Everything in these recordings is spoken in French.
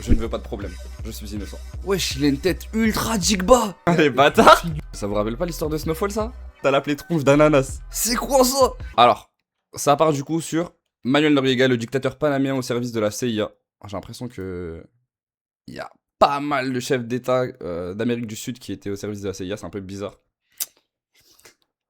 Je ne veux pas de problème. Je suis innocent. Wesh, il a une tête ultra jigba. Allez, bâtard. Ça vous rappelle pas l'histoire de Snowfall, ça? T'as l'appelé tronche d'ananas. C'est quoi ça? Alors, ça part du coup sur Manuel Noriega, le dictateur panaméen au service de la CIA. J'ai l'impression que il y a pas mal de chefs d'État d'Amérique du Sud qui étaient au service de la CIA. C'est un peu bizarre.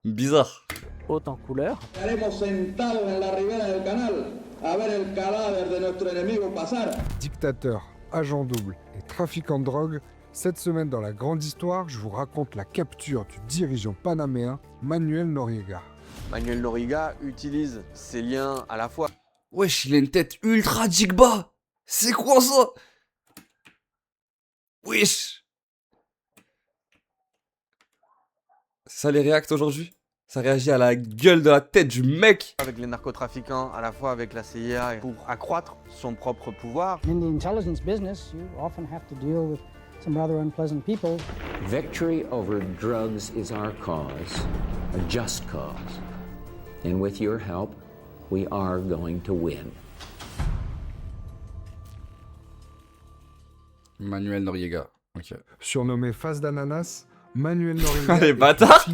Bizarre. Haute en couleur. Estaremos sentados en la ribera del canal a ver el cadáver de nuestro enemigo pasar. Dictateur, agent double et trafiquant de drogue, cette semaine dans la grande histoire, je vous raconte la capture du dirigeant panaméen Manuel Noriega. Manuel Noriega utilise ses liens à la fois. Wesh, il a une tête ultra jigba. C'est quoi ça? Wesh. C'est ça les réacts aujourd'hui? Ça réagit à la gueule de la tête du mec. Avec les narcotrafiquants, à la fois avec la CIA, pour accroître son propre pouvoir. In the intelligence business, you often have to deal with some rather unpleasant people. Victory over drugs is our cause, a just cause. And with your help, we are going to win. Manuel Noriega. Ok. Surnommé face d'ananas, Manuel Noriega. Allez, bâtard.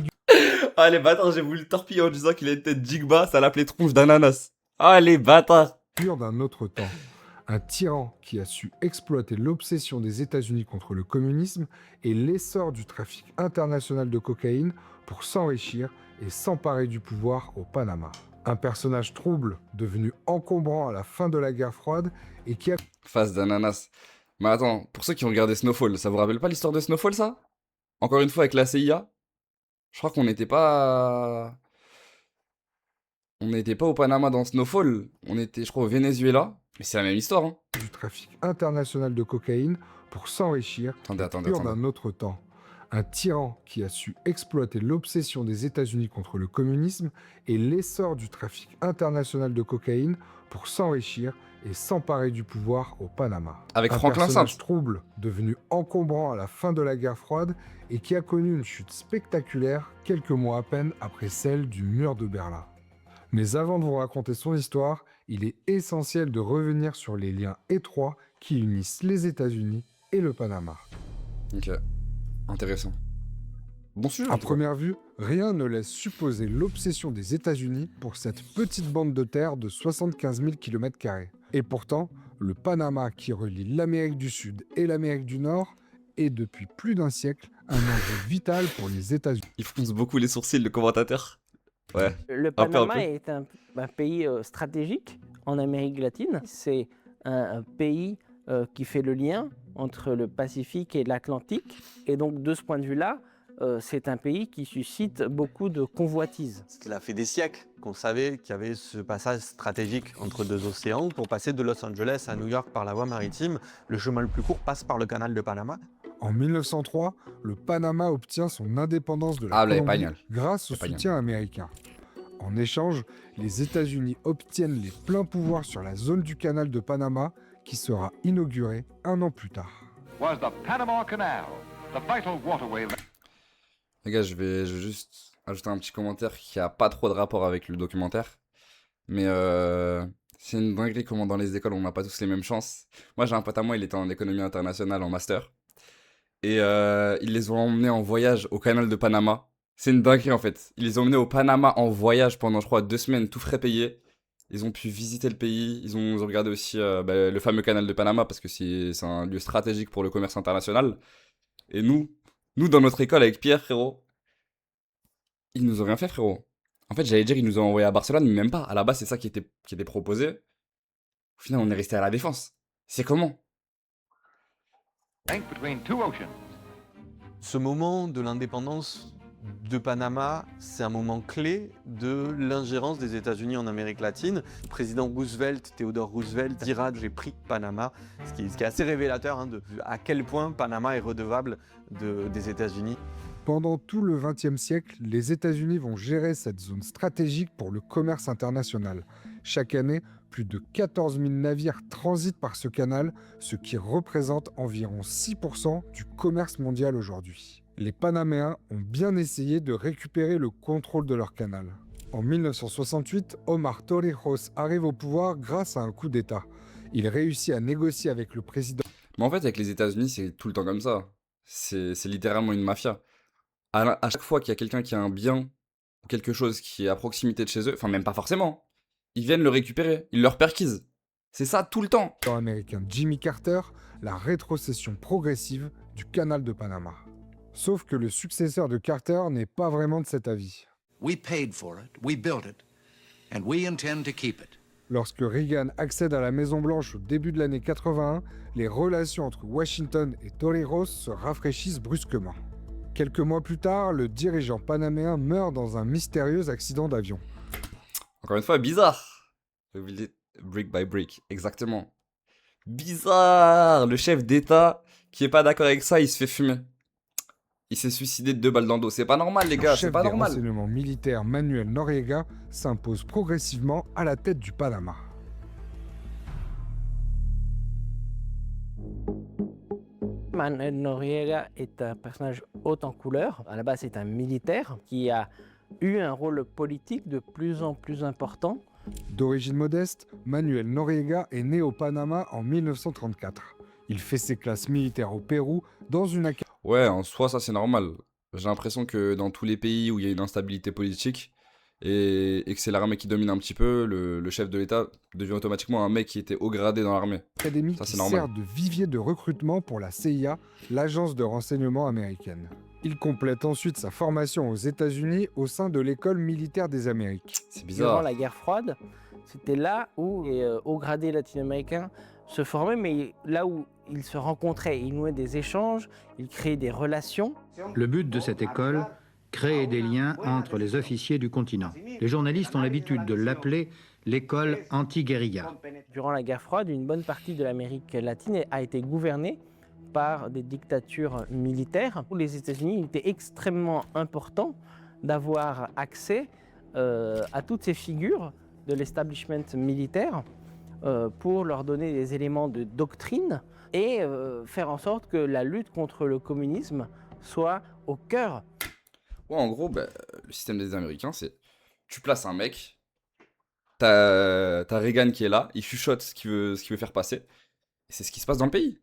Allez, bâtard, j'ai voulu le torpiller en disant qu'il a une tête jigba, ça l'appelait tronche d'ananas. Allez, bâtard. Figure d'un autre temps. Un tyran qui a su exploiter l'obsession des États-Unis contre le communisme et l'essor du trafic international de cocaïne pour s'enrichir et s'emparer du pouvoir au Panama. Un personnage trouble, devenu encombrant à la fin de la guerre froide et qui a... Face d'ananas. Mais attends, pour ceux qui ont regardé Snowfall, ça vous rappelle pas l'histoire de Snowfall, ça? Encore une fois avec la CIA? Je crois qu'on n'était pas... On n'était pas au Panama dans Snowfall, on était, je crois, au Venezuela. Mais c'est la même histoire, hein. Du trafic international de cocaïne pour s'enrichir. Attendez. Figure d'un autre temps. Un tyran qui a su exploiter l'obsession des États-Unis contre le communisme et l'essor du trafic international de cocaïne pour s'enrichir et s'emparer du pouvoir au Panama. Avec un Franklin personnage Sainz. trouble, devenu encombrant à la fin de la guerre froide et qui a connu une chute spectaculaire quelques mois à peine après celle du mur de Berlin. Mais avant de vous raconter son histoire, il est essentiel de revenir sur les liens étroits qui unissent les États-Unis et le Panama. Ok, intéressant. Bon sujet. À première vue, rien ne laisse supposer l'obsession des États-Unis pour cette petite bande de terre de 75 000 km². Et pourtant, le Panama qui relie l'Amérique du Sud et l'Amérique du Nord est depuis plus d'un siècle un enjeu vital pour les États-Unis. Il fronce beaucoup les sourcils, le commentateur. Ouais. Le Un peu. Panama est un pays stratégique en Amérique latine. C'est un pays qui fait le lien entre le Pacifique et l'Atlantique. Et donc, de ce point de vue-là, c'est un pays qui suscite beaucoup de convoitises. Cela fait des siècles qu'on savait qu'il y avait ce passage stratégique entre deux océans. Pour passer de Los Angeles à New York par la voie maritime, le chemin le plus court passe par le canal de Panama. En 1903, le Panama obtient son indépendance de la Colombie grâce au soutien américain. En échange, les États-Unis obtiennent les pleins pouvoirs sur la zone du canal de Panama qui sera inaugurée un an plus tard. Les gars, je vais juste ajouter un petit commentaire qui a pas trop de rapport avec le documentaire. Mais c'est une dinguerie comment dans les écoles on n'a pas tous les mêmes chances. Moi j'ai un pote à moi, il était en économie internationale en master. Et ils les ont emmenés en voyage au canal de Panama. C'est une dinguerie en fait. Ils les ont emmenés au Panama en voyage pendant je crois 2 semaines, tout frais payé. Ils ont pu visiter le pays. Ils ont regardé aussi le fameux canal de Panama parce que c'est un lieu stratégique pour le commerce international. Et nous dans notre école avec Pierre, frérot, ils nous ont rien fait, frérot. En fait, j'allais dire ils nous ont envoyés à Barcelone, mais même pas. À la base, c'est ça qui était proposé. Au final, on est resté à la Défense. C'est comment? Ce moment de l'indépendance de Panama, c'est un moment clé de l'ingérence des États-Unis en Amérique latine. Le président Roosevelt, Theodore Roosevelt, dira « j'ai pris Panama », ce qui est assez révélateur de à quel point Panama est redevable des États-Unis. Pendant tout le XXe siècle, les États-Unis vont gérer cette zone stratégique pour le commerce international. Chaque année, plus de 14 000 navires transitent par ce canal, ce qui représente environ 6% du commerce mondial aujourd'hui. Les Panaméens ont bien essayé de récupérer le contrôle de leur canal. En 1968, Omar Torrijos arrive au pouvoir grâce à un coup d'État. Il réussit à négocier avec le président. Mais en fait, avec les États-Unis, c'est tout le temps comme ça. C'est littéralement une mafia. À chaque fois qu'il y a quelqu'un qui a un bien ou quelque chose qui est à proximité de chez eux, enfin même pas forcément, ils viennent le récupérer, ils le perquisent. C'est ça tout le temps. Américain Jimmy Carter, la rétrocession progressive du canal de Panama. Sauf que le successeur de Carter n'est pas vraiment de cet avis. We paid for it, we built it, and we intend to keep it. Lorsque Reagan accède à la Maison-Blanche au début de l'année 81, les relations entre Washington et Torrijos se rafraîchissent brusquement. Quelques mois plus tard, le dirigeant panaméen meurt dans un mystérieux accident d'avion. Encore une fois, bizarre. J'ai oublié brick by brick, exactement. Bizarre. Le chef d'État qui est pas d'accord avec ça, il se fait fumer. Il s'est suicidé de 2 balles dans le dos. C'est pas normal, les gars, Le c'est chef pas des normal. renseignements militaires Manuel Noriega s'impose progressivement à la tête du Panama. Manuel Noriega est un personnage haut en couleur. À la base, c'est un militaire qui a eu un rôle politique de plus en plus important. D'origine modeste, Manuel Noriega est né au Panama en 1934. Il fait ses classes militaires au Pérou dans une académie. Ouais, en soi, ça c'est normal. J'ai l'impression que dans tous les pays où il y a une instabilité politique et que c'est l'armée qui domine un petit peu, le chef de l'État devient automatiquement un mec qui était haut gradé dans l'armée. Ça, qui c'est normal. sert de vivier de recrutement pour la CIA, l'agence de renseignement américaine. Il complète ensuite sa formation aux États-Unis au sein de l'école militaire des Amériques. C'est Durant bizarre. la guerre froide, c'était là où les hauts gradés latino-américains se formaient, mais là où ils se rencontraient, ils nouaient des échanges, ils créaient des relations. Le but de cette école, créer des liens entre les officiers du continent. Les journalistes ont l'habitude de l'appeler l'école anti-guérilla. Durant la guerre froide, une bonne partie de l'Amérique latine a été gouvernée par des dictatures militaires. Pour les États-Unis, il était extrêmement important d'avoir accès à toutes ces figures de l'establishment militaire pour leur donner des éléments de doctrine et faire en sorte que la lutte contre le communisme soit au cœur. Ouais, en gros, bah, le système des Américains, c'est tu places un mec, t'as Reagan qui est là, il chuchote ce qu'il veut faire passer, et c'est ce qui se passe dans le pays.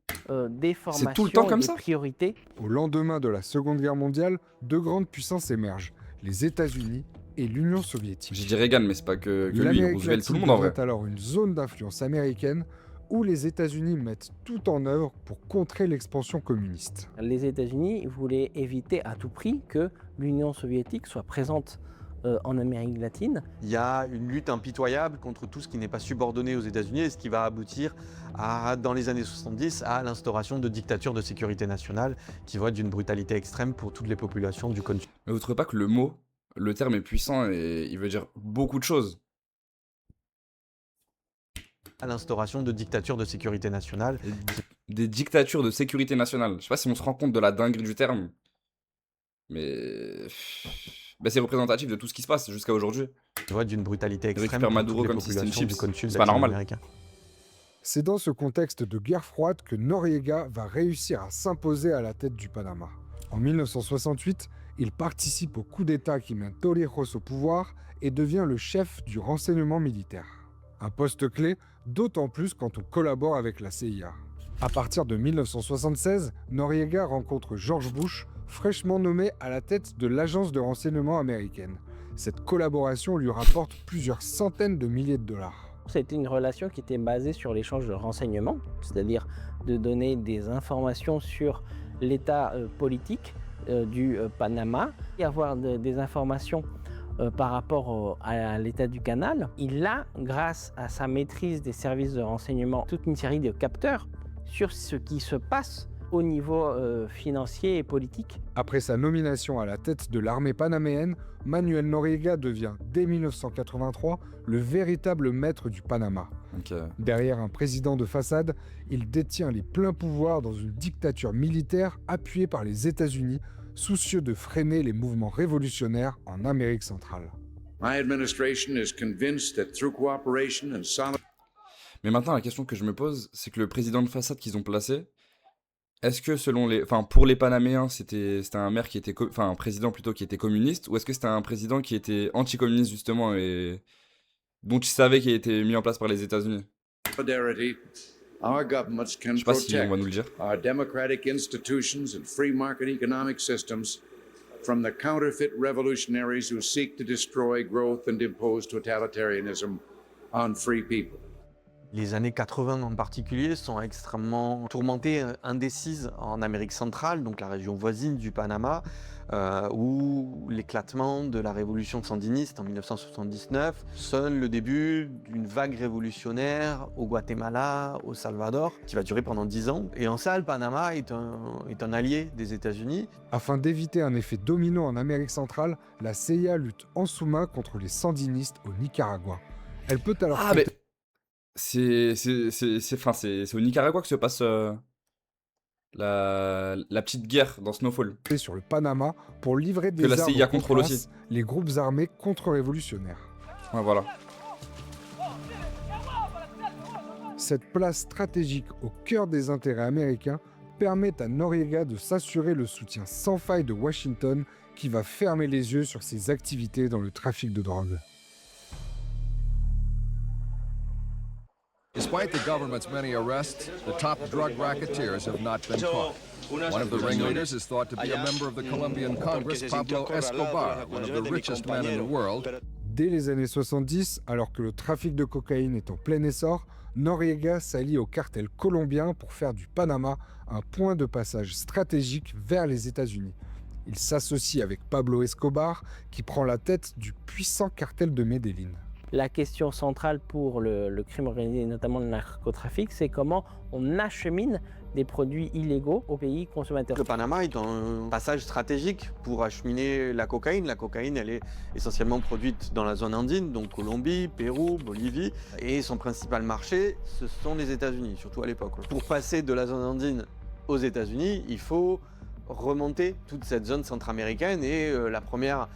Des formations, C'est tout le temps comme des ça. priorités. Au lendemain de la Seconde Guerre mondiale, 2 grandes puissances émergent, les États-Unis et l'Union soviétique. J'ai dit Reagan, mais c'est pas que lui, L'Amérique Roosevelt, tout le latine monde en vrai. devient alors une zone d'influence américaine où les États-Unis mettent tout en œuvre pour contrer l'expansion communiste. Les États-Unis voulaient éviter à tout prix que l'Union soviétique soit présente en Amérique latine. Il y a une lutte impitoyable contre tout ce qui n'est pas subordonné aux États-Unis et ce qui va aboutir, dans les années 70, à l'instauration de dictatures de sécurité nationale qui vont être d'une brutalité extrême pour toutes les populations du continent. Mais vous trouvez pas que le terme est puissant et il veut dire beaucoup de choses? À l'instauration de dictatures de sécurité nationale. Des dictatures de sécurité nationale. Je sais pas si on se rend compte de la dinguerie du terme. Mais... bah, c'est représentatif de tout ce qui se passe jusqu'à aujourd'hui. Qui vont être d'une brutalité extrême récupère pour Maduro toutes les comme si c'était une populations du chips. cône sud C'est pas normal. latino-américain. C'est dans ce contexte de guerre froide que Noriega va réussir à s'imposer à la tête du Panama. En 1968, il participe au coup d'État qui met Torrijos au pouvoir et devient le chef du renseignement militaire. Un poste clé, d'autant plus quand on collabore avec la CIA. À partir de 1976, Noriega rencontre George Bush, fraîchement nommé à la tête de l'agence de renseignement américaine. Cette collaboration lui rapporte plusieurs centaines de milliers de dollars. C'était une relation qui était basée sur l'échange de renseignements, c'est-à-dire de donner des informations sur l'état politique du Panama et avoir des informations par rapport à l'état du canal. Il a, grâce à sa maîtrise des services de renseignement, toute une série de capteurs sur ce qui se passe au niveau financier et politique. Après sa nomination à la tête de l'armée panaméenne, Manuel Noriega devient, dès 1983, le véritable maître du Panama. Okay. Derrière un président de façade, il détient les pleins pouvoirs dans une dictature militaire appuyée par les États-Unis, soucieux de freiner les mouvements révolutionnaires en Amérique centrale. My administration is convinced that through cooperation and solid... Mais maintenant, la question que je me pose, c'est que le président de façade qu'ils ont placé, est-ce que selon les, enfin pour les Panaméens, c'était un maire qui était, enfin un président plutôt qui était communiste, ou est-ce que c'était un président qui était anticommuniste justement et dont ils savaient qu'il a été mis en place par les États-Unis? solidarity Our governments can Je sais pas si on va nous le dire. our democratic institutions and free market economic systems from the counterfeit revolutionaries who seek to destroy growth and impose totalitarianism on free people. Les années 80 en particulier sont extrêmement tourmentées, indécises en Amérique centrale, donc la région voisine du Panama, où l'éclatement de la révolution sandiniste en 1979 sonne le début d'une vague révolutionnaire au Guatemala, au Salvador, qui va durer pendant 10 ans. Et en ça, le Panama est un allié des États-Unis. Afin d'éviter un effet domino en Amérique centrale, la CIA lutte en sous-main contre les sandinistes au Nicaragua. Elle peut alors Ah, mais c'est au Nicaragua que se passe la petite guerre dans Snowfall. sur le Panama pour livrer des Que la armes CIA aux contrôle Contras, aussi. les groupes armés contre-révolutionnaires. Ouais, voilà. Cette place stratégique au cœur des intérêts américains permet à Noriega de s'assurer le soutien sans faille de Washington qui va fermer les yeux sur ses activités dans le trafic de drogue. Despite the government's many arrests, the top drug racketeers have not been caught. One of the ringleaders is thought to be a member of the Colombian Congress, Pablo Escobar, one of the richest men in the world. Dès les années 70, alors que le trafic de cocaïne est en plein essor, Noriega s'allie au cartel colombien pour faire du Panama un point de passage stratégique vers les États-Unis. Il s'associe avec Pablo Escobar, qui prend la tête du puissant cartel de Medellín. La question centrale pour le crime organisé, notamment le narcotrafic, c'est comment on achemine des produits illégaux aux pays consommateurs. Le Panama est un passage stratégique pour acheminer la cocaïne. La cocaïne, elle est essentiellement produite dans la zone andine, donc Colombie, Pérou, Bolivie. Et son principal marché, ce sont les États-Unis, surtout à l'époque. Pour passer de la zone andine aux États-Unis, il faut remonter toute cette zone centra-américaine. Et la première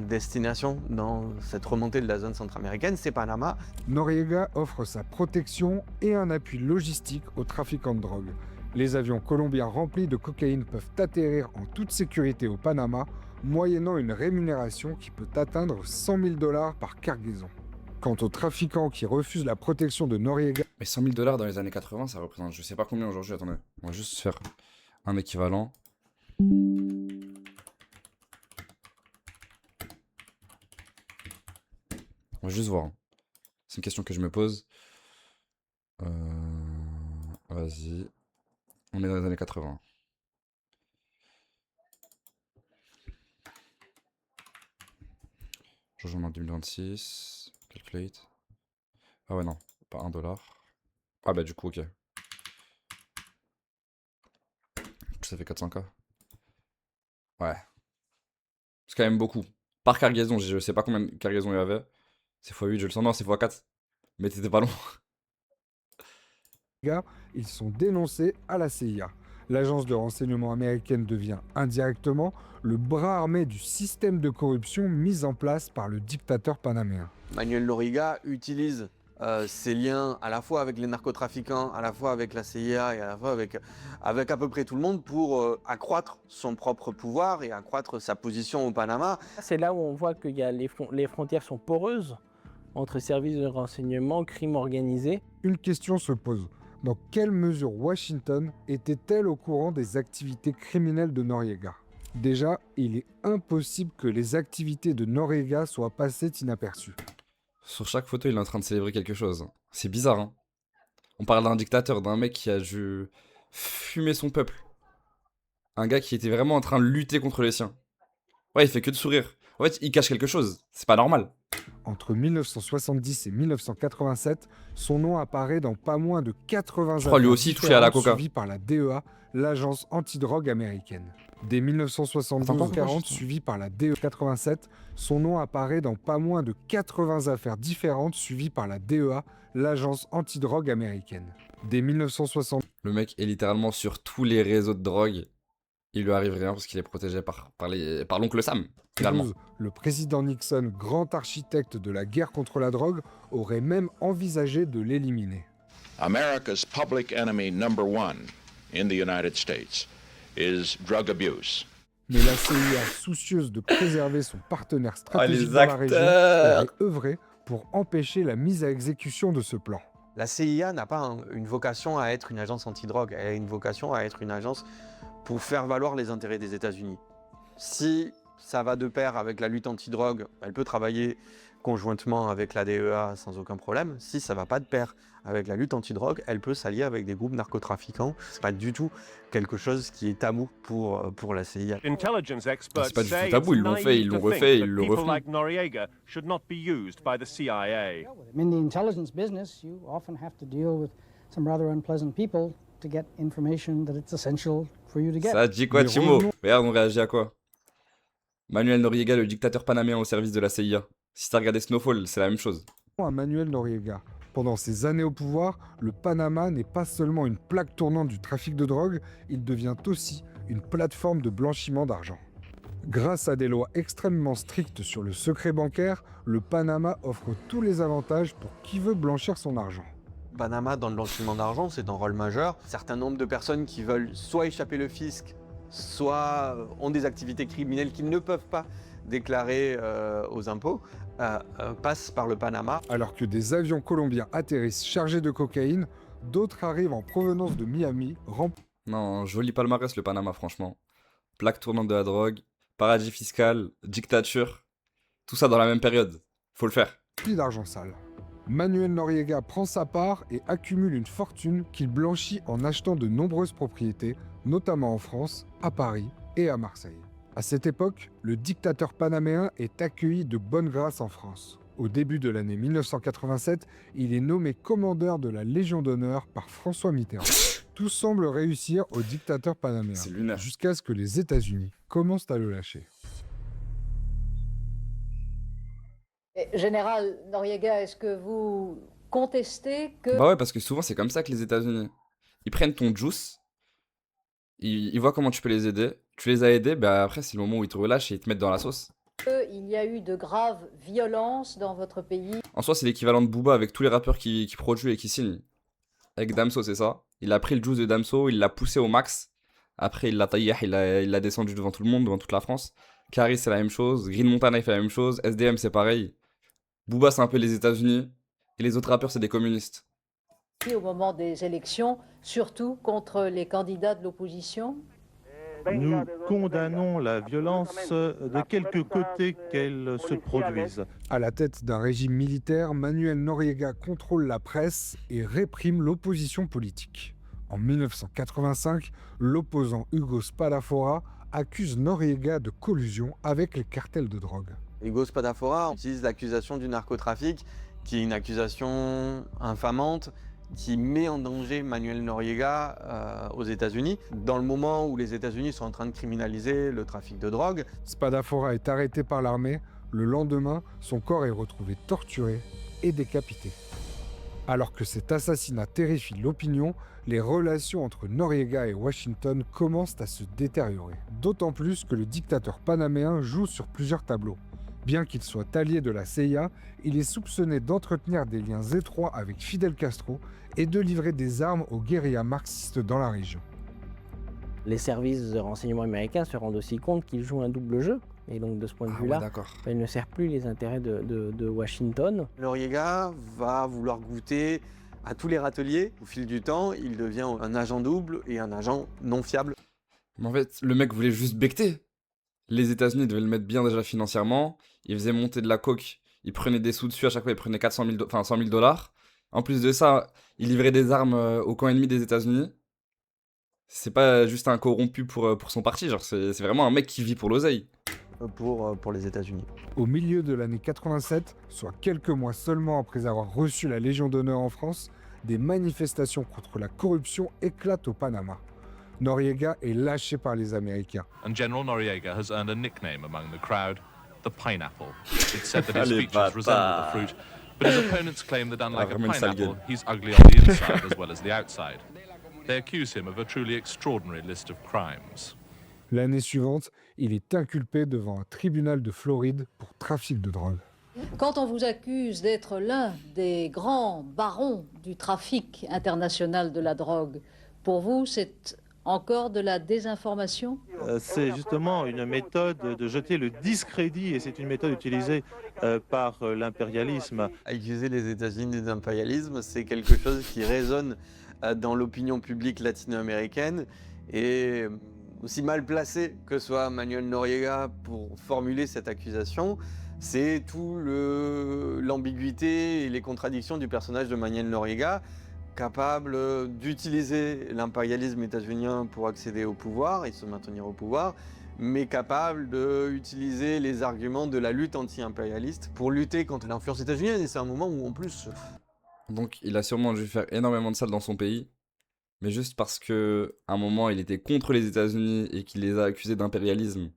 destination dans cette remontée de la zone centra-américaine, c'est Panama. Noriega offre sa protection et un appui logistique aux trafiquants de drogue. Les avions colombiens remplis de cocaïne peuvent atterrir en toute sécurité au Panama, moyennant une rémunération qui peut atteindre $100 000 par cargaison. Quant aux trafiquants qui refusent la protection de Noriega... Mais $100 000 dans les années 80, ça représente je sais pas combien aujourd'hui. Attendez, on va juste faire un équivalent. On va juste voir. C'est une question que je me pose. Vas-y. On est dans les années 80. Je rejoins en 2026. Calculate. Ah ouais, non. Pas $1. Ah bah du coup, ok. Ça fait 400K. Ouais. C'est quand même beaucoup. Par cargaison, je sais pas combien de cargaisons il y avait. C'est x8, je le sens. Non, c'est x4. Mais t'étais pas long. Ils sont dénoncés à la CIA. L'agence de renseignement américaine devient indirectement le bras armé du système de corruption mis en place par le dictateur panaméen. Manuel Noriega utilise ses liens à la fois avec les narcotrafiquants, à la fois avec la CIA et à la fois avec à peu près tout le monde pour accroître son propre pouvoir et accroître sa position au Panama. C'est là où on voit que les frontières sont poreuses entre services de renseignement, crime organisé. Une question se pose. Dans quelle mesure Washington était-elle au courant des activités criminelles de Noriega ? Déjà, il est impossible que les activités de Noriega soient passées inaperçues. Sur chaque photo, il est en train de célébrer quelque chose. C'est bizarre, hein. On parle d'un dictateur, d'un mec qui a dû fumer son peuple. Un gars qui était vraiment en train de lutter contre les siens. Ouais, il fait que de sourire. En fait, il cache quelque chose. C'est pas normal. Entre 1970 et 1987, son nom apparaît dans pas moins de 80 Je crois lui aussi touché à la coca. suivi par la DEA, l'agence antidrogue américaine. Dès 1972-40, suivi par la DEA 87, son nom apparaît dans pas moins de 80 affaires différentes suivies par la DEA, l'agence antidrogue américaine. Dès 1960... Le mec est littéralement sur tous les réseaux de drogue. Il lui arrive rien parce qu'il est protégé par l'oncle Sam, finalement. Le président Nixon, grand architecte de la guerre contre la drogue, aurait même envisagé de l'éliminer. America's public enemy number one in the United States is drug abuse. Mais la CIA, soucieuse de préserver son partenaire stratégique les dans la région, acteurs aurait œuvré pour empêcher la mise à exécution de ce plan. La CIA n'a pas une vocation à être une agence antidrogue, elle a une vocation à être une agence pour faire valoir les intérêts des États-Unis. Si ça va de pair avec la lutte antidrogue, elle peut travailler conjointement avec la DEA sans aucun problème. Si ça ne va pas de pair avec la lutte antidrogue, elle peut s'allier avec des groupes narcotrafiquants. C'est pas du tout quelque chose qui est tabou pour la CIA. C'est pas du tout tabou, ils l'ont fait, ils l'ont refait, ils le refont. I mean, the intelligence business, you often have to deal with some rather unpleasant people to get information that it's essential for you to get. Ça dit quoi, Timo? Regarde, on réagit à quoi? Manuel Noriega, le dictateur panaméen au service de la CIA. Si t'as regardé Snowfall, c'est la même chose. À Manuel Noriega. Pendant ses années au pouvoir, le Panama n'est pas seulement une plaque tournante du trafic de drogue, il devient aussi une plateforme de blanchiment d'argent. Grâce à des lois extrêmement strictes sur le secret bancaire, le Panama offre tous les avantages pour qui veut blanchir son argent. Panama, dans le blanchiment d'argent, c'est un rôle majeur. Un certain nombre de personnes qui veulent soit échapper le fisc, soit ont des activités criminelles qu'ils ne peuvent pas déclarées aux impôts, passent par le Panama. Alors que des avions colombiens atterrissent chargés de cocaïne, d'autres arrivent en provenance de Miami, Non, joli palmarès le Panama, franchement. Plaque tournante de la drogue, paradis fiscal, dictature, tout ça dans la même période. Faut le faire. remplis d'argent sale. Manuel Noriega prend sa part et accumule une fortune qu'il blanchit en achetant de nombreuses propriétés, notamment en France, à Paris et à Marseille. À cette époque, le dictateur panaméen est accueilli de bonne grâce en France. Au début de l'année 1987, il est nommé commandeur de la Légion d'honneur par François Mitterrand. Tout semble réussir au dictateur panaméen, jusqu'à ce que les États-Unis commencent à le lâcher. Général Noriega, est-ce que vous contestez que... Bah ouais, parce que souvent c'est comme ça que les États-Unis, ils prennent ton juice, ils voient comment tu peux les aider, tu les as aidés, bah après c'est le moment où ils te relâchent et ils te mettent dans la sauce. Il y a eu de graves violences dans votre pays. En soi, c'est l'équivalent de Booba avec tous les rappeurs qui produisent et qui signent. Avec Damso, c'est ça. Il a pris le juice de Damso, il l'a poussé au max. Après, il l'a taillé, il l'a descendu devant tout le monde, devant toute la France. Caris, c'est la même chose. Green Montana, il fait la même chose. SDM, c'est pareil. Booba, c'est un peu les États-Unis. Et les autres rappeurs, c'est des communistes. Au moment des élections, surtout contre les candidats de l'opposition. Nous condamnons la violence de quelque côté qu'elle se produise. À la tête d'un régime militaire, Manuel Noriega contrôle la presse et réprime l'opposition politique. En 1985, l'opposant Hugo Spadafora accuse Noriega de collusion avec les cartels de drogue. Hugo Spadafora utilise l'accusation du narcotrafic, qui est une accusation infamante, qui met en danger Manuel Noriega aux États-Unis, dans le moment où les États-Unis sont en train de criminaliser le trafic de drogue. Spadafora est arrêté par l'armée. Le lendemain, son corps est retrouvé torturé et décapité. Alors que cet assassinat terrifie l'opinion, les relations entre Noriega et Washington commencent à se détériorer. D'autant plus que le dictateur panaméen joue sur plusieurs tableaux. Bien qu'il soit allié de la CIA, il est soupçonné d'entretenir des liens étroits avec Fidel Castro et de livrer des armes aux guérillas marxistes dans la région. Les services de renseignement américains se rendent aussi compte qu'il joue un double jeu. Et donc de ce point de vue-là, il ne sert plus les intérêts de Washington. Noriega va vouloir goûter à tous les râteliers. Au fil du temps, il devient un agent double et un agent non fiable. Mais en fait, le mec voulait juste becter. Les États-Unis devaient le mettre bien déjà financièrement. Il faisait monter de la coke. Il prenait des sous dessus. À chaque fois, il prenait 100 000 $. En plus de ça, il livrait des armes au camp ennemi des États-Unis. C'est pas juste un corrompu pour son parti. Genre, c'est vraiment un mec qui vit pour l'oseille. Pour les États-Unis. Au milieu de l'année 87, soit quelques mois seulement après avoir reçu la Légion d'honneur en France, des manifestations contre la corruption éclatent au Panama. Noriega est lâché par les Américains. And General Noriega has earned a nickname among the crowd, the pineapple. It's said that his features resemble the fruit, but his opponents claim that unlike a pineapple, he's ugly on the inside as well as the outside. They accuse him of a truly extraordinary list of crimes. L'année suivante, il est inculpé devant un tribunal de Floride pour trafic de drogue. Quand on vous accuse d'être l'un des grands barons du trafic international de la drogue, pour vous, c'est encore de la désinformation? C'est justement une méthode de jeter le discrédit, et c'est une méthode utilisée par l'impérialisme. Accuser les États-Unis d'impérialisme, c'est quelque chose qui résonne dans l'opinion publique latino-américaine, et aussi mal placé que soit Manuel Noriega pour formuler cette accusation, c'est tout l'ambiguïté et les contradictions du personnage de Manuel Noriega, capable d'utiliser l'impérialisme états-unien pour accéder au pouvoir et se maintenir au pouvoir, mais capable d'utiliser les arguments de la lutte anti-impérialiste pour lutter contre l'influence états-unienne. Et c'est un moment où, en plus... Donc, il a sûrement dû faire énormément de salles dans son pays, mais juste parce que à un moment, il était contre les États-Unis et qu'il les a accusés d'impérialisme.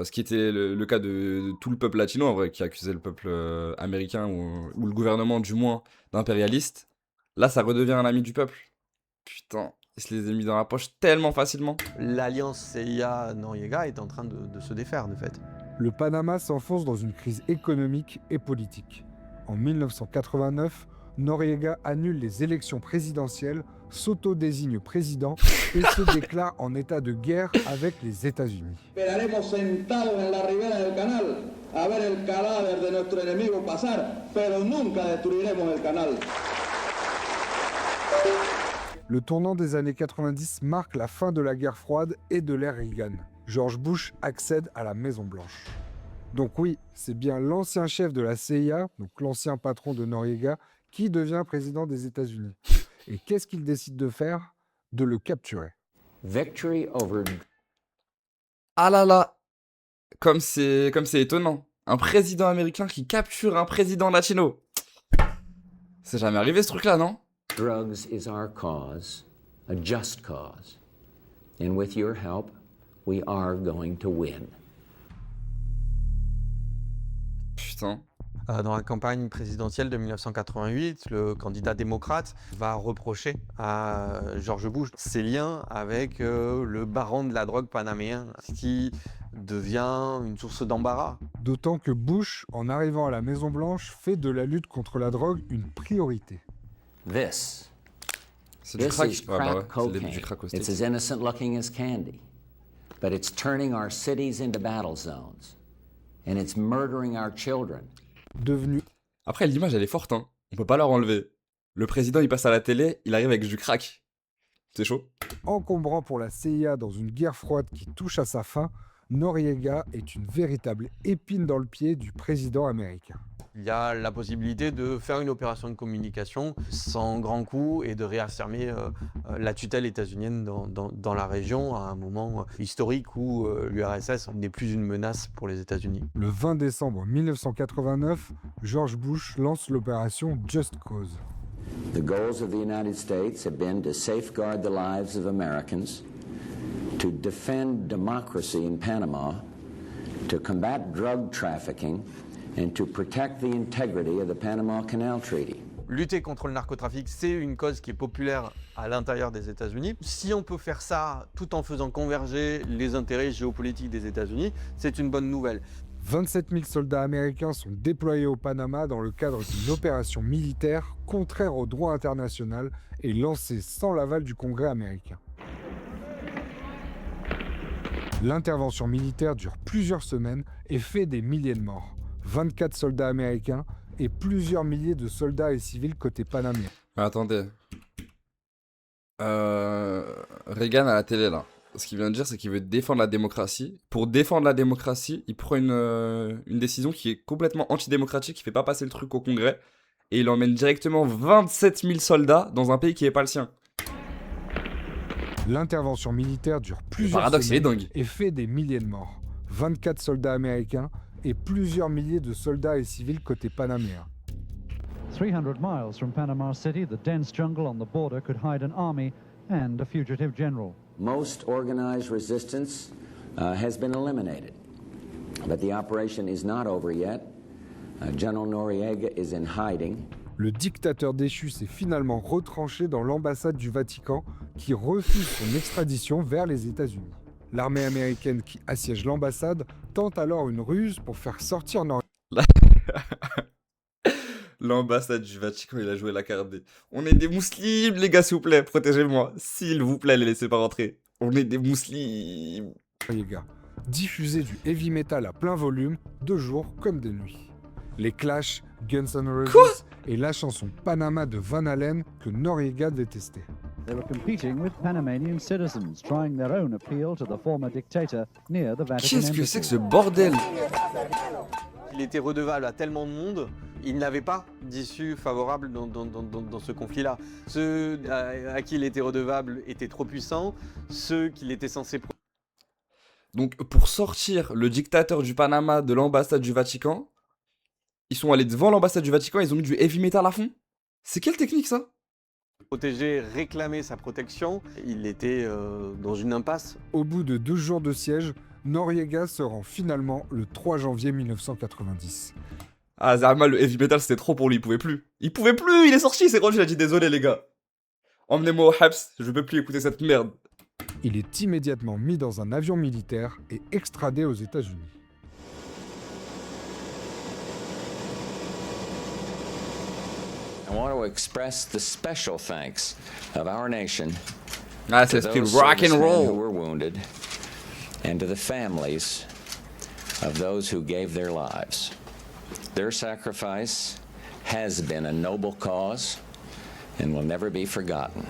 Ce qui était le cas de tout le peuple latino, en vrai, qui accusait le peuple américain, ou le gouvernement du moins, d'impérialiste. Là, ça redevient un ami du peuple. Putain, il se les a mis dans la poche tellement facilement. L'alliance CIA-Noriega est en train de se défaire, de fait. Le Panama s'enfonce dans une crise économique et politique. En 1989, Noriega annule les élections présidentielles, s'auto-désigne président et se déclare en état de guerre avec les États-Unis. Esperaremos sentados en la ribera del canal a ver el cadáver de nuestro enemigo pasar, pero nunca destruiremos el canal. Le tournant des années 90 marque la fin de la guerre froide et de l'ère Reagan. George Bush accède à la Maison-Blanche. Donc oui, c'est bien l'ancien chef de la CIA, donc l'ancien patron de Noriega, qui devient président des États-Unis. Et qu'est-ce qu'il décide de faire? De le capturer. Victory over... Ah là là, comme c'est étonnant. Un président américain qui capture un président latino. C'est jamais arrivé ce truc-là, non? Drugs is our cause, a just cause. And with your help, we are going to win. Putain. Dans la campagne présidentielle de 1988, le candidat démocrate va reprocher à George Bush ses liens avec le baron de la drogue panaméen, ce qui devient une source d'embarras. D'autant que Bush, en arrivant à la Maison-Blanche, fait de la lutte contre la drogue une priorité. This. C'est du This crack. is Ouais, bah crack ouais, c'est le cocaine. début du crack aux It's States. as innocent looking as candy. But it's turning our cities into battle zones. And it's murdering our children. Devenu... Après, l'image, elle est forte, hein. On peut pas leur enlever. Le président, il passe à la télé, il arrive avec du crack. C'est chaud. Encombrant pour la CIA dans une guerre froide qui touche à sa fin, Noriega est une véritable épine dans le pied du président américain. Il y a la possibilité de faire une opération de communication sans grand coût et de réaffirmer la tutelle états-unienne dans la région à un moment historique où l'URSS n'est plus une menace pour les États-Unis. Le 20 décembre 1989, George Bush lance l'opération Just Cause. The goals of the United States have been to safeguard the lives of Americans, to defend democracy in Panama, to combat drug trafficking, and to protect the integrity of the Panama Canal Treaty. Lutter contre le narcotrafic, c'est une cause qui est populaire à l'intérieur des États-Unis. Si on peut faire ça tout en faisant converger les intérêts géopolitiques des États-Unis, c'est une bonne nouvelle. 27 000 soldats américains sont déployés au Panama dans le cadre d'une opération militaire contraire au droit international et lancée sans l'aval du Congrès américain. L'intervention militaire dure plusieurs semaines et fait des milliers de morts. 24 soldats américains et plusieurs milliers de soldats et civils côté panaméen. Mais attendez. Reagan à la télé, là. Ce qu'il vient de dire, c'est qu'il veut défendre la démocratie. Pour défendre la démocratie, il prend une décision qui est complètement antidémocratique, il fait pas passer le truc au Congrès, et il emmène directement 27 000 soldats dans un pays qui n'est pas le sien. L'intervention militaire dure plusieurs paradoxe, il est semaines dingue. et fait des milliers de morts. 24 soldats américains et plusieurs milliers de soldats et civils côté panaméen. 300 miles from Panama City, the dense jungle on the border could hide an army and a fugitive general. Most organized resistance has been eliminated, but the operation is not over yet. General Noriega is in hiding. Le dictateur déchu s'est finalement retranché dans l'ambassade du Vatican qui refuse son extradition vers les États-Unis. L'armée américaine qui assiège l'ambassade tente alors une ruse pour faire sortir Noriega. L'ambassade du Vatican, il a joué la carte des... On est des musulmans, les gars, s'il vous plaît, protégez-moi. S'il vous plaît, les laissez pas rentrer. On est des musulmans. Noriega, diffusait du heavy metal à plein volume, de jour comme de nuit. Les Clash, Guns N' Roses et la chanson Panama de Van Halen que Noriega détestait. They were competing with Panamanian citizens, trying their own appeal to the former dictator near the Vatican Qu'est-ce que Embassy. c'est que ce bordel? Il était redevable à tellement de monde, il n'avait pas d'issue favorable dans ce conflit-là. Ceux à qui il était redevable étaient trop puissants, ceux qu'il était censé... Donc, pour sortir le dictateur du Panama de l'ambassade du Vatican, ils sont allés devant l'ambassade du Vatican, ils ont mis du heavy metal à fond. C'est quelle technique, ça? protéger, réclamer sa protection, il était dans une impasse. Au bout de 12 jours de siège, Noriega se rend finalement le 3 janvier 1990. Ah, Zama, le heavy metal, c'était trop pour lui, il pouvait plus. Il pouvait plus, il est sorti, il s'est rendu, il a dit désolé les gars. Emmenez-moi au Habs, je peux plus écouter cette merde. Il est immédiatement mis dans un avion militaire et extradé aux États-Unis. I want to express the special thanks of our nation Ah, to c'est l'esprit those rock and servicemen who roll. were wounded and to the families of those who gave their lives. Their sacrifice has been a noble cause and will never be forgotten.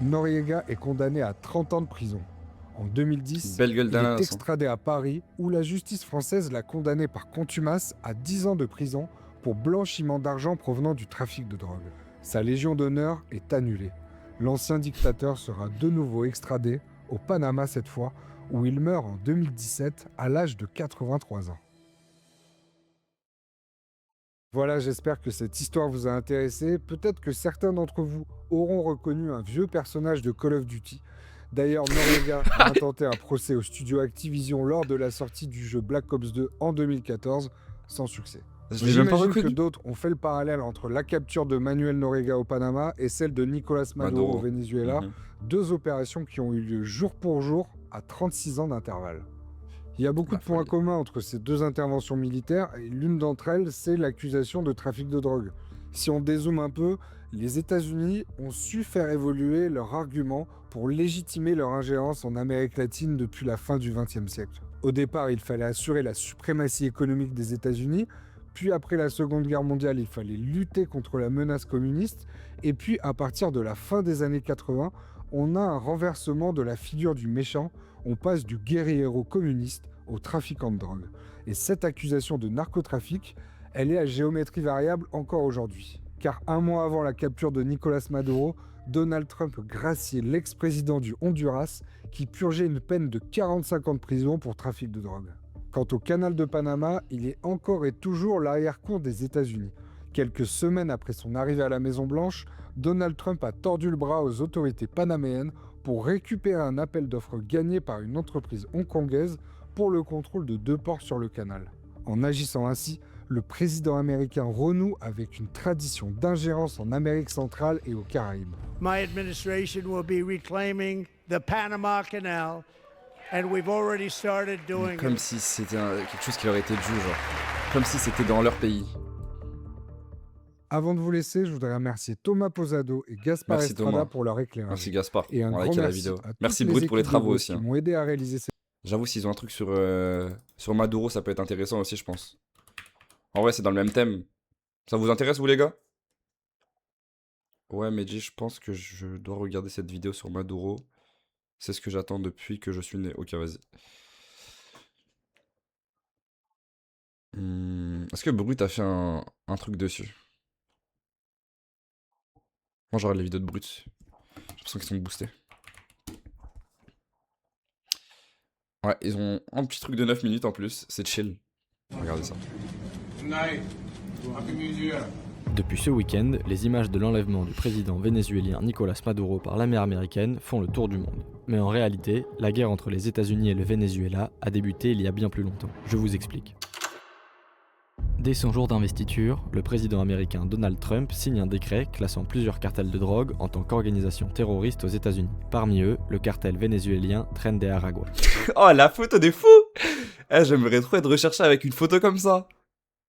Noriega est condamné à 30 ans de prison. En 2010, Belle gueule il d'Alain, est ça. extradé à Paris, où la justice française l'a condamné par contumace à 10 ans de prison pour blanchiment d'argent provenant du trafic de drogue. Sa légion d'honneur est annulée. L'ancien dictateur sera de nouveau extradé, au Panama cette fois, où il meurt en 2017 à l'âge de 83 ans. Voilà, j'espère que cette histoire vous a intéressé. Peut-être que certains d'entre vous auront reconnu un vieux personnage de Call of Duty. D'ailleurs, Noriega a intenté un procès au studio Activision lors de la sortie du jeu Black Ops 2 en 2014, sans succès. Je l'ai même pas J'imagine que reconnu. d'autres ont fait le parallèle entre la capture de Manuel Noriega au Panama et celle de Nicolas Maduro au Venezuela, deux opérations qui ont eu lieu jour pour jour à 36 ans d'intervalle. Il y a beaucoup de points communs entre ces deux interventions militaires, et l'une d'entre elles, c'est l'accusation de trafic de drogue. Si on dézoome un peu, les États-Unis ont su faire évoluer leur argument pour légitimer leur ingérence en Amérique latine depuis la fin du XXe siècle. Au départ, il fallait assurer la suprématie économique des États-Unis, puis après la Seconde Guerre mondiale, il fallait lutter contre la menace communiste, et puis à partir de la fin des années 80, on a un renversement de la figure du méchant, on passe du guerriero communiste au trafiquant de drogue. Et cette accusation de narcotrafic, elle est à géométrie variable encore aujourd'hui. Car un mois avant la capture de Nicolas Maduro, Donald Trump graciait l'ex-président du Honduras qui purgeait une peine de 45 ans de prison pour trafic de drogue. Quant au canal de Panama, il est encore et toujours l'arrière-cour des États-Unis. Quelques semaines après son arrivée à la Maison-Blanche, Donald Trump a tordu le bras aux autorités panaméennes pour récupérer un appel d'offres gagné par une entreprise hongkongaise pour le contrôle de 2 ports sur le canal. En agissant ainsi, le président américain renoue avec une tradition d'ingérence en Amérique centrale et aux Caraïbes. My administration will be reclaiming the Panama Canal, and we've already started doing Comme it. si c'était quelque chose qui leur était dû, genre. Comme si c'était dans leur pays. Avant de vous laisser, je voudrais remercier Thomas Posado et Gaspard Merci, Estrada Thomas. pour leur éclairage. Merci Gaspard Et un pour grand liker la merci vidéo. à toutes Merci les Brut pour les équipes travaux de aussi. qui hein. m'ont aidé à réaliser cette... J'avoue, s'ils ont un truc sur Maduro, ça peut être intéressant aussi, je pense. En vrai, c'est dans le même thème. Ça vous intéresse, vous, les gars? Ouais, Medji, je pense que je dois regarder cette vidéo sur Maduro. C'est ce que j'attends depuis que je suis né. Ok, vas-y. Est-ce que Brut a fait un truc dessus? Moi, j'aurais les vidéos de Brut. J'ai l'impression qu'ils sont boostés. Ouais, ils ont un petit truc de 9 minutes en plus. C'est chill. Regardez ça. Depuis ce week-end, les images de l'enlèvement du président vénézuélien Nicolas Maduro par l'armée américaine font le tour du monde. Mais en réalité, la guerre entre les États-Unis et le Venezuela a débuté il y a bien plus longtemps. Je vous explique. Dès son jour d'investiture, le président américain Donald Trump signe un décret classant plusieurs cartels de drogue en tant qu'organisation terroriste aux États-Unis. Parmi eux, le cartel vénézuélien Tren de Aragua. Oh, la photo des fous! Eh, j'aimerais trop être recherché avec une photo comme ça.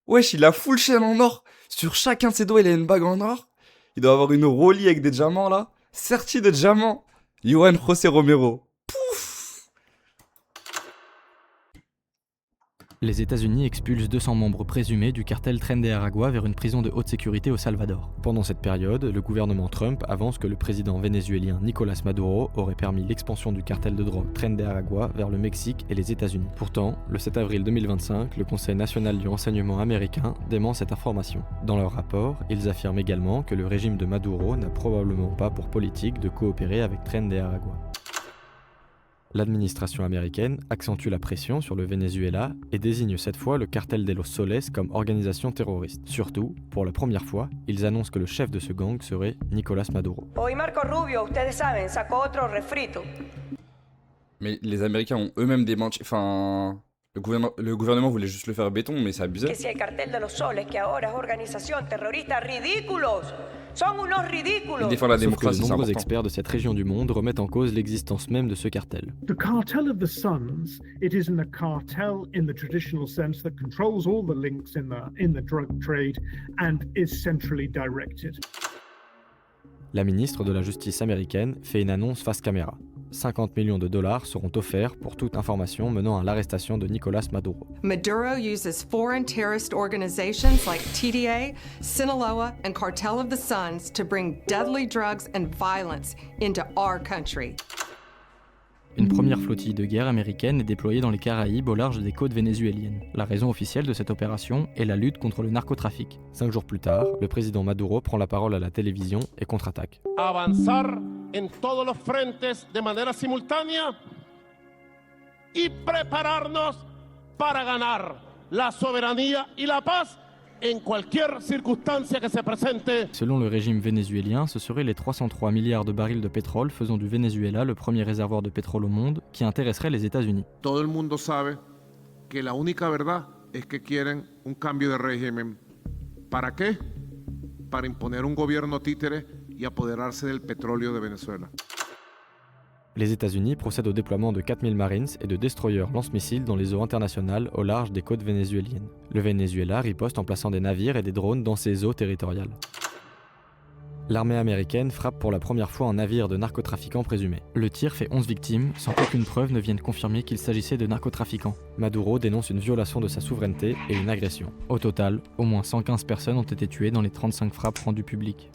Wesh, il a full chaîne en or. Sur chacun de ses doigts, il a une bague en or. Il doit avoir une Rollie avec des diamants là. Serti de diamants. Juan José Romero. Les États-Unis expulsent 200 membres présumés du cartel Tren de Aragua vers une prison de haute sécurité au Salvador. Pendant cette période, le gouvernement Trump avance que le président vénézuélien Nicolás Maduro aurait permis l'expansion du cartel de drogue Tren de Aragua vers le Mexique et les États-Unis. Pourtant, le 7 avril 2025, le Conseil national du renseignement américain dément cette information. Dans leur rapport, ils affirment également que le régime de Maduro n'a probablement pas pour politique de coopérer avec Tren de Aragua. L'administration américaine accentue la pression sur le Venezuela et désigne cette fois le cartel de los Soles comme organisation terroriste. Surtout, pour la première fois, ils annoncent que le chef de ce gang serait Nicolás Maduro. Hoy Marco Rubio, ustedes saben, sacó otro refrito. Mais les Américains ont eux-mêmes démenti. Enfin, le gouvernement voulait juste le faire béton, mais c'est abusé. Que si el cartel de los Soles, que ahora es organización terrorista, ridículos. Son unos ridículos. Il défend la Sauf que démocratie, de c'est nombreux important. experts de cette région du monde remettent en cause l'existence même de ce cartel. The cartel of the Suns, it isn't a cartel in the traditional sense that controls all the links in the drug trade and is centrally directed. La ministre de la Justice américaine fait une annonce face caméra. 50 millions de dollars seront offerts pour toute information menant à l'arrestation de Nicolás Maduro. Maduro uses foreign terrorist organizations like TDA, Sinaloa, and Cartel of the Suns to bring deadly drugs and violence into our country. Une première flottille de guerre américaine est déployée dans les Caraïbes au large des côtes vénézuéliennes. La raison officielle de cette opération est la lutte contre le narcotrafic. 5 jours plus tard, le président Maduro prend la parole à la télévision et contre-attaque. Avanzar en todos los frentes de manera simultánea y prepararnos para ganar la soberanía y la paz en cualquier circunstancia que se presente. Selon le régime vénézuélien, ce seraient les 303 milliards de barils de pétrole faisant du Venezuela le premier réservoir de pétrole au monde qui intéresserait les États-Unis. Todo el mundo sabe que la única verdad es que quieren un cambio de régimen. ¿Para qué? Para imponer un gobierno títere y apoderarse del petróleo de Venezuela. Les États-Unis procèdent au déploiement de 4000 Marines et de destroyers lance-missiles dans les eaux internationales au large des côtes vénézuéliennes. Le Venezuela riposte en plaçant des navires et des drones dans ses eaux territoriales. L'armée américaine frappe pour la première fois un navire de narcotrafiquants présumés. Le tir fait 11 victimes, sans qu'aucune preuve ne vienne confirmer qu'il s'agissait de narcotrafiquants. Maduro dénonce une violation de sa souveraineté et une agression. Au total, au moins 115 personnes ont été tuées dans les 35 frappes rendues publiques.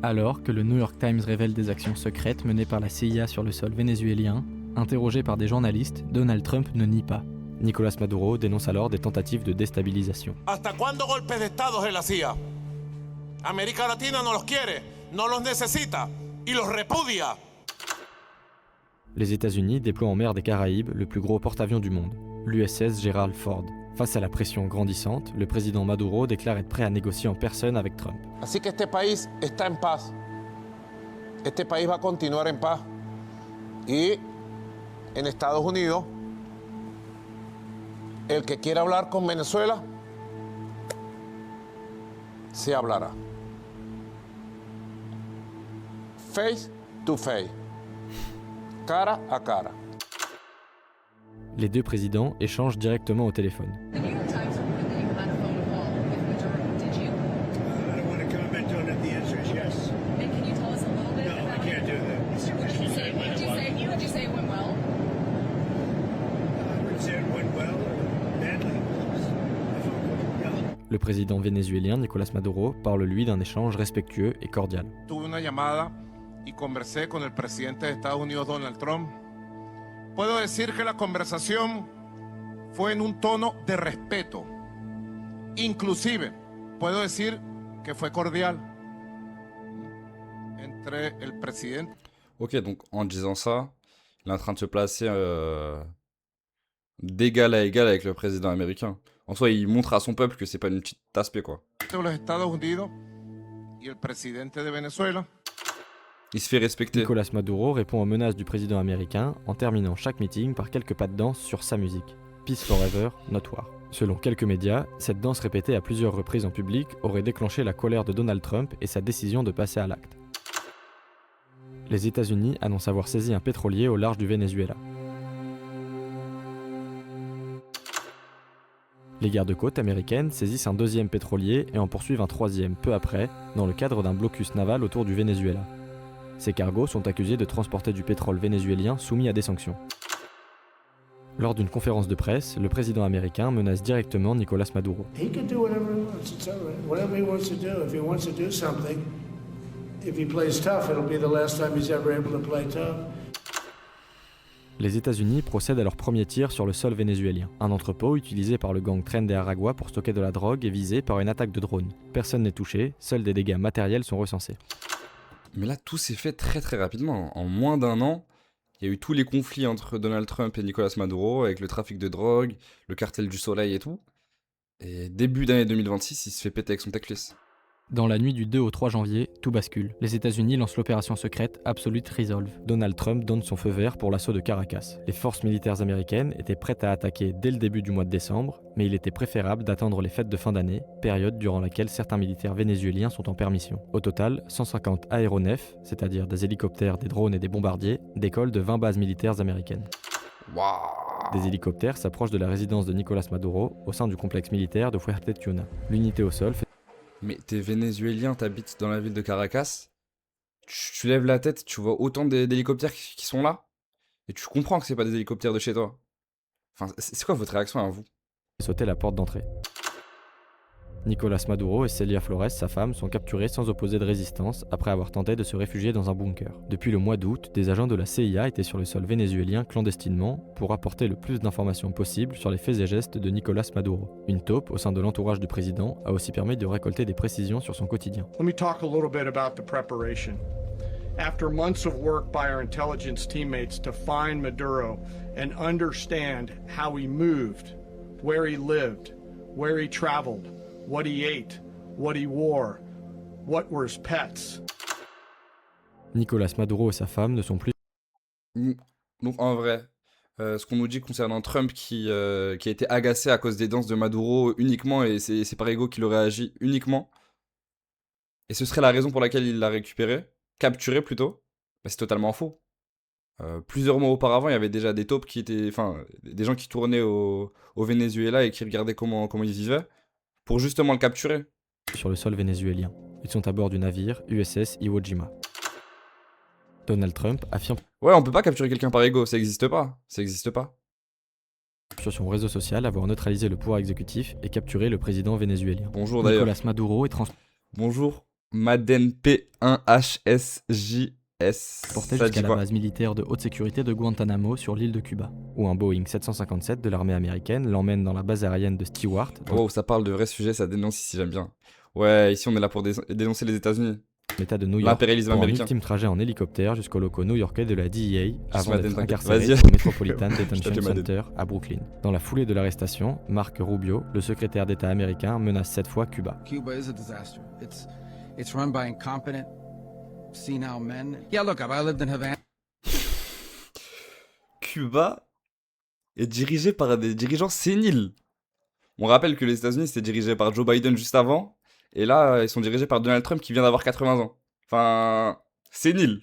Alors que le New York Times révèle des actions secrètes menées par la CIA sur le sol vénézuélien, interrogé par des journalistes, Donald Trump ne nie pas. Nicolás Maduro dénonce alors des tentatives de déstabilisation. ¿Hasta cuándo golpes de Estado en la CIA? América Latina no los quiere, no los necesita y los repudia. Les États-Unis déploient en mer des Caraïbes le plus gros porte-avions du monde, l'USS Gerald Ford. Face à la pression grandissante, le président Maduro déclare être prêt à négocier en personne avec Trump. Así que este país está en paz. Este país va a continuar en paz. Y en Estados Unidos, el que quiera hablar con Venezuela, se hablará. Face to face. Cara a cara. Les deux présidents échangent directement au téléphone. Le président vénézuélien Nicolás Maduro parle lui d'un échange respectueux et cordial. Tuve una llamada y conversé con el presidente de Estados Unidos, Donald Trump. Puedo decir que la conversación fue en un tono de respeto. Inclusive, puedo decir que fue cordial entre el presidente. Ok, donc en disant ça, il est en train de se placer d'égal à égal avec le président américain. En soi, il montre à son peuple que c'est pas une petite tasse-paix, quoi. De los Estados Unidos y el presidente de Venezuela. Il se fait respecter. Nicolás Maduro répond aux menaces du président américain en terminant chaque meeting par quelques pas de danse sur sa musique. Peace Forever, Not War. Selon quelques médias, cette danse répétée à plusieurs reprises en public aurait déclenché la colère de Donald Trump et sa décision de passer à l'acte. Les États-Unis annoncent avoir saisi un pétrolier au large du Venezuela. Les gardes-côtes américaines saisissent un deuxième pétrolier et en poursuivent un troisième peu après, dans le cadre d'un blocus naval autour du Venezuela. Ces cargos sont accusés de transporter du pétrole vénézuélien soumis à des sanctions. Lors d'une conférence de presse, le président américain menace directement Nicolás Maduro. He can do whatever he wants. It's all right. Whatever he wants to do. If he wants to do something, if he plays tough, it'll be the last time he's ever able to play tough. Les États-Unis procèdent à leur premier tir sur le sol vénézuélien. Un entrepôt utilisé par le gang Tren de Aragua pour stocker de la drogue est visé par une attaque de drone. Personne n'est touché, seuls des dégâts matériels sont recensés. Mais là, tout s'est fait très très rapidement. En moins d'un an, il y a eu tous les conflits entre Donald Trump et Nicolás Maduro, avec le trafic de drogue, le cartel du soleil et tout. Et début d'année 2026, il se fait péter avec son Techless. Dans la nuit du 2 au 3 janvier, tout bascule. Les États-Unis lancent l'opération secrète Absolute Resolve. Donald Trump donne son feu vert pour l'assaut de Caracas. Les forces militaires américaines étaient prêtes à attaquer dès le début du mois de décembre, mais il était préférable d'attendre les fêtes de fin d'année, période durant laquelle certains militaires vénézuéliens sont en permission. Au total, 150 aéronefs, c'est-à-dire des hélicoptères, des drones et des bombardiers, décollent de 20 bases militaires américaines. Wow. Des hélicoptères s'approchent de la résidence de Nicolás Maduro au sein du complexe militaire de Fuerte Tiuna. L'unité au sol fait... Mais t'es vénézuélien, t'habites dans la ville de Caracas, tu lèves la tête, tu vois autant d'hélicoptères qui sont là, et tu comprends que c'est pas des hélicoptères de chez toi. Enfin, c'est quoi votre réaction à vous? Sauter la porte d'entrée. Nicolás Maduro et Celia Flores, sa femme, sont capturés sans opposer de résistance après avoir tenté de se réfugier dans un bunker. Depuis le mois d'août, des agents de la CIA étaient sur le sol vénézuélien clandestinement pour apporter le plus d'informations possible sur les faits et gestes de Nicolás Maduro. Une taupe au sein de l'entourage du président a aussi permis de récolter des précisions sur son quotidien. Let me talk a little bit about the preparation. After months of work by our intelligence teammates to find Maduro and understand how he moved, where he lived, where he traveled, what he ate, what he wore, what were his pets. Nicolás Maduro et sa femme ne sont plus... Donc en vrai, ce qu'on nous dit concernant Trump qui a été agacé à cause des danses de Maduro uniquement, et c'est par ego qu'il aurait agi uniquement, et ce serait la raison pour laquelle il l'a capturé plutôt, bah, c'est totalement faux. Plusieurs mois auparavant, il y avait déjà des taupes qui étaient... Enfin, des gens qui tournaient au Venezuela et qui regardaient comment ils vivaient, pour justement le capturer. Sur le sol vénézuélien. Ils sont à bord du navire USS Iwo Jima. Donald Trump affirme... Ouais, on peut pas capturer quelqu'un par ego, ça existe pas. Ça existe pas. Sur son réseau social, avoir neutralisé le pouvoir exécutif et capturé le président vénézuélien. Bonjour d'ailleurs. Nicolás Maduro est Bonjour, Maden P1HSJS. Porté jusqu'à la base militaire de haute sécurité de Guantanamo sur l'île de Cuba, où un Boeing 757 de l'armée américaine l'emmène dans la base aérienne de Stewart. Oh, ça parle de vrais sujets, ça dénonce ici, j'aime bien. Ouais, ici on est là pour dénoncer les États-Unis. L'État de New York, l'impérialisme pour américain. un ultime trajet en hélicoptère jusqu'au locaux new-yorkais de la DEA avant d'être incarcéré Vas-y. au Metropolitan Detention Center à Brooklyn. Dans la foulée de l'arrestation, Mark Rubio, le secrétaire d'État américain, menace cette fois Cuba. Cuba is a disaster. It's run by incompetent, senile men. Yeah, look, I lived in Havana. Cuba est dirigé par des dirigeants séniles. On rappelle que les États-Unis c'était dirigé par Joe Biden juste avant, et là ils sont dirigés par Donald Trump qui vient d'avoir 80 ans. Enfin, sénile.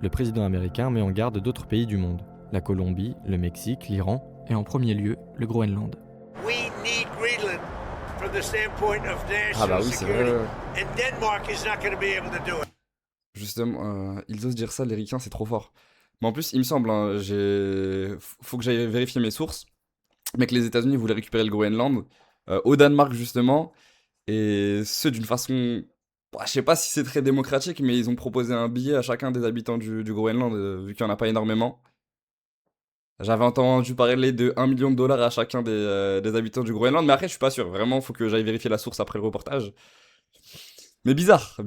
Le président américain met en garde d'autres pays du monde, la Colombie, le Mexique, l'Iran, et en premier lieu, le Groenland. We need Greenland from the standpoint of national bah oui, c'est security. vrai. And Denmark is not going to be able to do it. Justement, ils osent dire ça, les ricains, c'est trop fort. Mais en plus, il me semble, hein, faut que j'aille vérifier mes sources, mais que les États-Unis voulaient récupérer le Groenland, au Danemark justement, et ce d'une façon... Je sais pas si c'est très démocratique, mais ils ont proposé un billet à chacun des habitants du Groenland, vu qu'il n'y en a pas énormément. J'avais entendu parler de 1 million de dollars à chacun des habitants du Groenland, mais après je suis pas sûr, vraiment faut que j'aille vérifier la source après le reportage. Mais bizarre.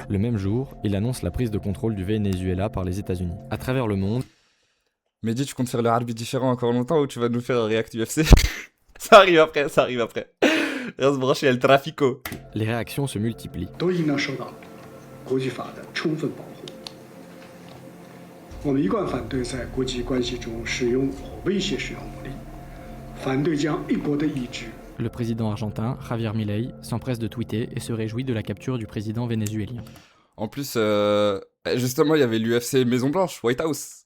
Le même jour, il annonce la prise de contrôle du Venezuela par les États-Unis. À travers le monde... Mehdi, tu comptes faire le arbitre différent encore longtemps ou tu vas nous faire un React UFC? Ça arrive après. Reste branché, el trafico. Les réactions se multiplient. Le président argentin, Javier Milei, s'empresse de tweeter et se réjouit de la capture du président vénézuélien. En plus, justement, il y avait l'UFC Maison Blanche, White House.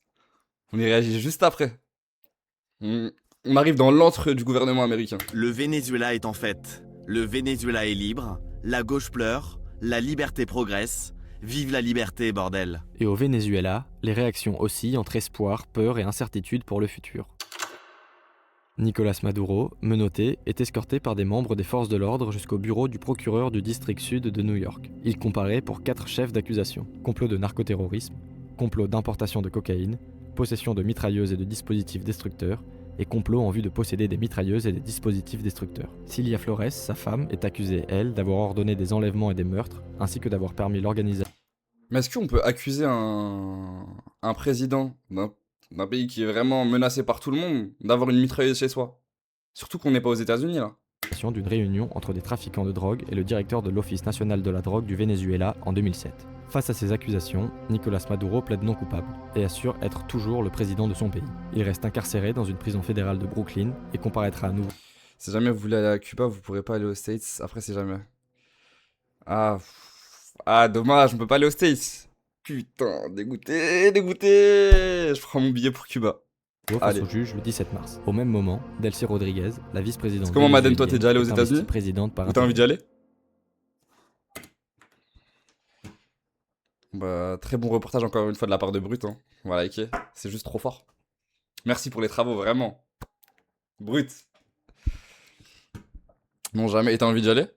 On y réagit juste après. On arrive dans l'antre du gouvernement américain. Le Venezuela est en fête. Le Venezuela est libre. La gauche pleure. La liberté progresse. Vive la liberté, bordel. Et au Venezuela, les réactions oscillent entre espoir, peur et incertitude pour le futur. Nicolás Maduro, menotté, est escorté par des membres des forces de l'ordre jusqu'au bureau du procureur du district sud de New York. Il comparaît pour 4 chefs d'accusation. Complot de narcoterrorisme, complot d'importation de cocaïne, possession de mitrailleuses et de dispositifs destructeurs, et complot en vue de posséder des mitrailleuses et des dispositifs destructeurs. Cilia Flores, sa femme, est accusée, elle, d'avoir ordonné des enlèvements et des meurtres, ainsi que d'avoir permis l'organisation. Mais est-ce qu'on peut accuser un président d'un pays qui est vraiment menacé par tout le monde d'avoir une mitrailleuse chez soi? Surtout qu'on n'est pas aux États-Unis là. D'une réunion entre des trafiquants de drogue et le directeur de l'Office national de la drogue du Venezuela en 2007. Face à ces accusations, Nicolás Maduro plaide non coupable et assure être toujours le président de son pays. Il reste incarcéré dans une prison fédérale de Brooklyn et comparaîtra à nouveau. Si jamais vous voulez aller à Cuba, vous pourrez pas aller aux States. Après, c'est jamais. Ah, dommage, on peut pas aller aux States. Putain, dégoûté. Je prends mon billet pour Cuba. Face au juge le 17 mars. Au même moment, Delcy Rodriguez, la vice-présidente. C'est comment, Madame, toi, t'es déjà allé aux États-Unis? Ou t'as envie d'y aller? Bah, très bon reportage encore une fois de la part de Brut. Hein. On va liker. C'est juste trop fort. Merci pour les travaux, vraiment. Brut. Non, jamais. Et t'as envie d'y aller?